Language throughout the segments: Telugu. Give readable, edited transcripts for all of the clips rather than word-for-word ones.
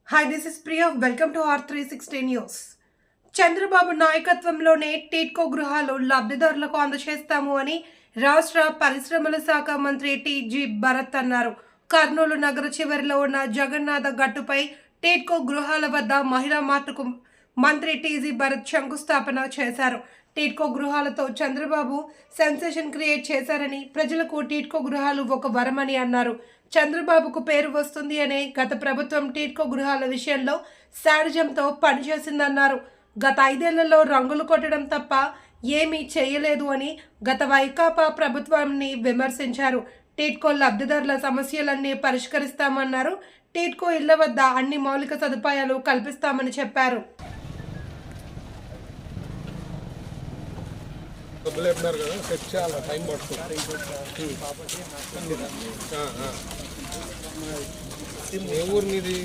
Hi, this is Priya. Welcome to R360 News. Chandrababu నాయకత్వంలోనే టీట్కో గృహాలు లబ్ధిదారులకు అందజేస్తాము అని రాష్ట్ర పరిశ్రమల శాఖ మంత్రి టీజీ భరత్ అన్నారు. కర్నూలు నగర చివరిలో ఉన్న జగన్నాథ గట్టుపై టీట్కో గృహాల వద్ద మహిళా మార్టుకు మంత్రి టీజీ భరత్ శంకుస్థాపన చేశారు. టీట్కో గృహాలతో చంద్రబాబు సెన్సేషన్ క్రియేట్ చేశారని, ప్రజలకు టీట్కో గృహాలు ఒక వరమని అన్నారు. చంద్రబాబుకు పేరు వస్తుంది అనే గత ప్రభుత్వం టీట్కో గృహాల విషయంలో శాడిజంతో పనిచేసిందన్నారు. గత 5 ఏళ్లలో రంగులు కొట్టడం తప్ప ఏమీ చేయలేదు అని గత వైకాపా ప్రభుత్వాన్ని విమర్శించారు. టీట్కో లబ్ధిదారుల సమస్యలన్నీ పరిష్కరిస్తామన్నారు. టీట్కో ఇళ్ల వద్ద అన్ని మౌలిక సదుపాయాలు కల్పిస్తామని చెప్పారు. ఏ ఊరు మీది?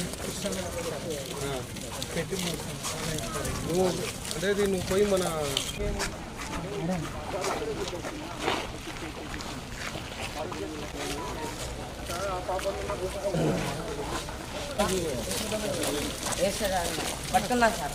నువ్వు అంటే నువ్వు పోయి మన పట్టుకున్నా సార్.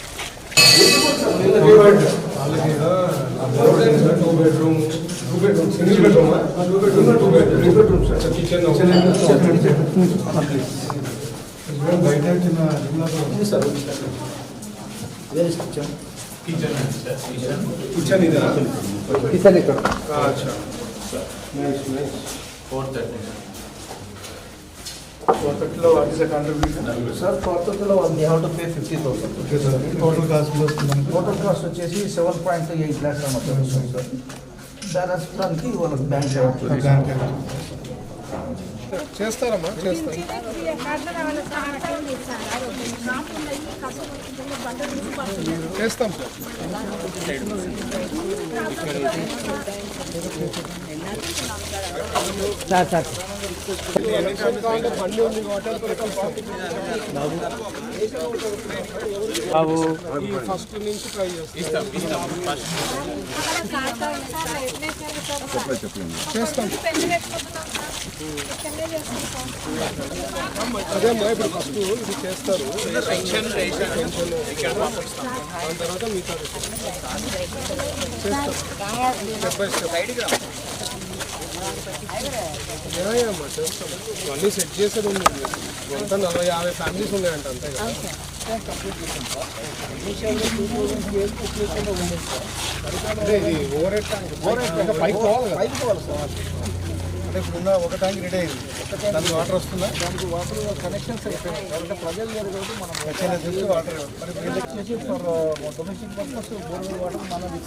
కిచెన్ ఇక్కడ. What is the contribution? Sir, for total they have to pay 50,000. Okay, sir. Total cost plus Total cost వచ్చేసి 7.8 lakhs అన్నమాట సార్. బ్యాలెన్స్ దానికి వాళ్ళ బ్యాంక్ చేస్తారమ్మా, చేస్తారు. చేస్తాం సార్ సార్ బండి ఉంది బాబు ఫస్ట్ నుంచి ట్రై చేస్తాం. చేస్తాం అదే అమ్మా, ఇప్పుడు ఫస్ట్ ఇది చేస్తారు, దాని తర్వాత మిగతా స్టెప్ బై స్టెప్. అమ్మా చేస్తాం, ఇవన్నీ సెట్ చేసేది ఉంది. మొత్తం 40-50 ఫ్యామిలీస్ ఉన్నాయంట అంతే కదా. అదే ఇది ఓవర్ హెడ్ ట్యాంక్ పైకి పోవాలి సార్. అంటే ఇప్పుడు ఒక ట్యాంక్ రెడీ అయింది, దానికి వాటర్ వస్తుందా? దానికి వాటర్ కనెక్షన్స్ అయిపోయాయి కాబట్టి ప్రజలు లేరు కాబట్టి మనం వాటర్ వచ్చేసి for domestic purpose borewell water మనది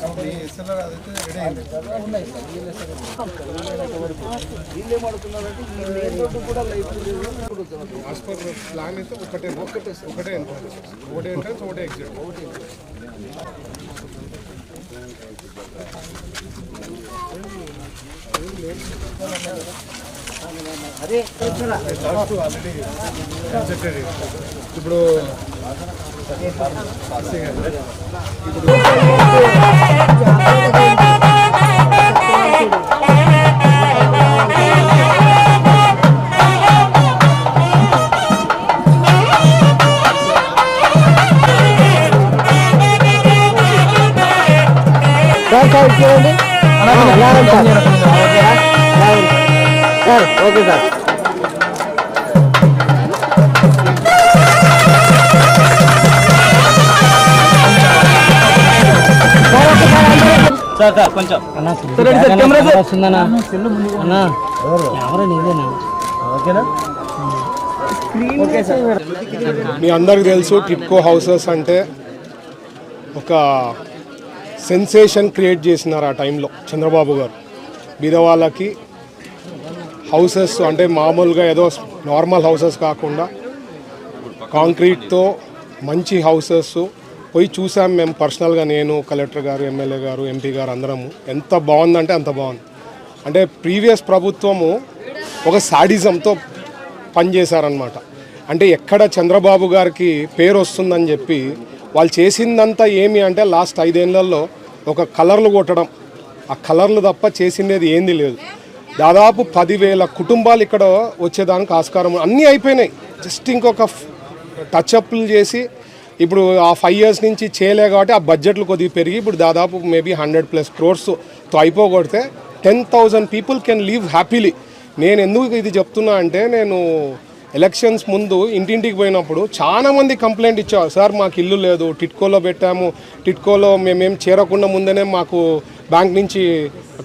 ఎస్ఎల్ఆర్ అదైతే రెడీ అయింది. ఉన్నాయి సార్. వీళ్ళు ఏమడుతున్నారంటే ఈ మెయిన్ రోడ్డు కూడా లైఫ్ యాజ్ పర్ ప్లాన్ అయితే ఒకటే ఎంట్రన్స్, ఒకటే ఎగ్జిట్. అదే ఆల్రెడీ కన్సెప్టెడ్. ఇప్పుడు చూడండి sir. Okay sir. Sir sir కొంచెం వస్తుందన్నా అన్నా, ఎవరో నీదేనా? ఓకేనా? Okay sir. మీ అందరికి తెలుసు టిట్కో హౌసెస్ అంటే ఒక సెన్సేషన్ క్రియేట్ చేసినారు ఆ టైంలో చంద్రబాబు గారు. బీదవాళ్ళకి హౌసెస్ అంటే మామూలుగా ఏదో నార్మల్ హౌసెస్ కాకుండా కాంక్రీట్తో మంచి హౌసెస్ పోయి చూసాం మేము పర్సనల్గా. నేను, కలెక్టర్ గారు, ఎమ్మెల్యే గారు, ఎంపీ గారు అందరము. ఎంత బాగుందంటే అంత బాగుంది. అంటే ప్రీవియస్ ప్రభుత్వము ఒక సాడిజంతో పనిచేశారనమాట. అంటే ఎక్కడ చంద్రబాబు గారికి పేరు వస్తుందని చెప్పి వాళ్ళు చేసిందంతా ఏమి అంటే లాస్ట్ 5 ఏళ్లలో ఒక కలర్లు కొట్టడం, ఆ కలర్లు తప్ప చేసిండేది ఏంది లేదు. దాదాపు 10,000 కుటుంబాలు ఇక్కడ వచ్చేదానికి ఆస్కారం అన్నీ అయిపోయినాయి. జస్ట్ ఇంకొక టచ్అప్లు చేసి ఇప్పుడు ఆ 5 years నుంచి చేయలే కాబట్టి ఆ బడ్జెట్లు కొద్దిగా పెరిగి ఇప్పుడు దాదాపు maybe 100+ crores-తో అయిపోగొడితే 10,000 people can live happily. నేను ఎందుకు ఇది చెప్తున్నా అంటే నేను ఎలక్షన్స్ ముందు ఇంటింటికి పోయినప్పుడు చాలామంది కంప్లైంట్ ఇచ్చారు, సార్ మాకు ఇల్లు లేదు, టిట్కోలో పెట్టాము, టిట్కోలో మేమేం చేరకుండా ముందనే మాకు బ్యాంక్ నుంచి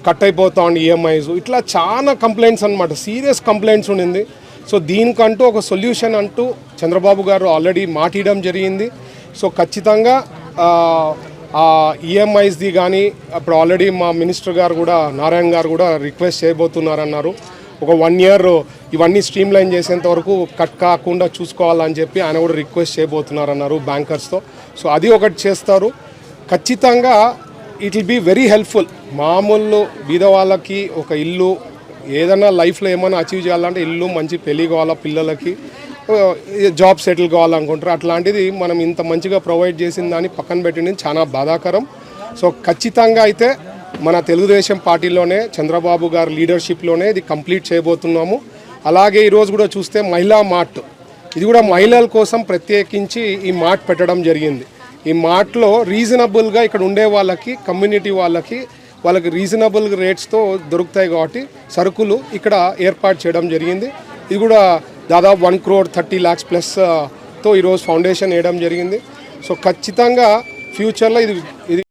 కట్ అయిపోతా ఉండి ఈఎంఐస్, ఇట్లా చాలా కంప్లైంట్స్ అనమాట, సీరియస్ కంప్లైంట్స్ ఉండింది. సో దీనికంటూ ఒక సొల్యూషన్ అంటూ చంద్రబాబు గారు ఆల్రెడీ మాటియడం జరిగింది. సో ఖచ్చితంగా ఈఎంఐస్ది కానీ అప్పుడు ఆల్రెడీ మా మినిస్టర్ గారు కూడా నారాయణ గారు కూడా రిక్వెస్ట్ చేయబోతున్నారన్నారు. ఒక 1 year ఇవన్నీ స్ట్రీమ్ లైన్ చేసేంత వరకు కట్ కాకుండా చూసుకోవాలని చెప్పి ఆయన కూడా రిక్వెస్ట్ చేయబోతున్నారన్నారు బ్యాంకర్స్తో. సో అది ఒకటి చేస్తారు. ఖచ్చితంగా it will be very helpful. మామూలు బీద వాళ్ళకి ఒక ఇల్లు, ఏదైనా లైఫ్లో ఏమైనా అచీవ్ చేయాలంటే ఇల్లు, మంచి పెళ్ళి కావాలా, పిల్లలకి జాబ్ సెటిల్ కావాలనుకుంటారు, అట్లాంటిది మనం ఇంత మంచిగా ప్రొవైడ్ చేసిన దాన్ని పక్కన పెట్టింది చాలా బాధాకరం. సో ఖచ్చితంగా అయితే మన తెలుగుదేశం పార్టీలోనే చంద్రబాబు గారి లీడర్షిప్లోనే ఇది కంప్లీట్ చేయబోతున్నాము. అలాగే ఈరోజు కూడా చూస్తే మహిళా మార్ట్, ఇది కూడా మహిళల కోసం ప్రత్యేకించి ఈ మార్ట్ పెట్టడం జరిగింది. ఈ మార్ట్లో రీజనబుల్గా ఇక్కడ ఉండే వాళ్ళకి, కమ్యూనిటీ వాళ్ళకి రీజనబుల్ రేట్స్తో దొరుకుతాయి కాబట్టి సరుకులు ఇక్కడ ఏర్పాటు చేయడం జరిగింది. ఇది కూడా దాదాపు 1,30,00,000+ తో ఈరోజు ఫౌండేషన్ వేయడం జరిగింది. సో ఖచ్చితంగా ఫ్యూచర్లో ఇది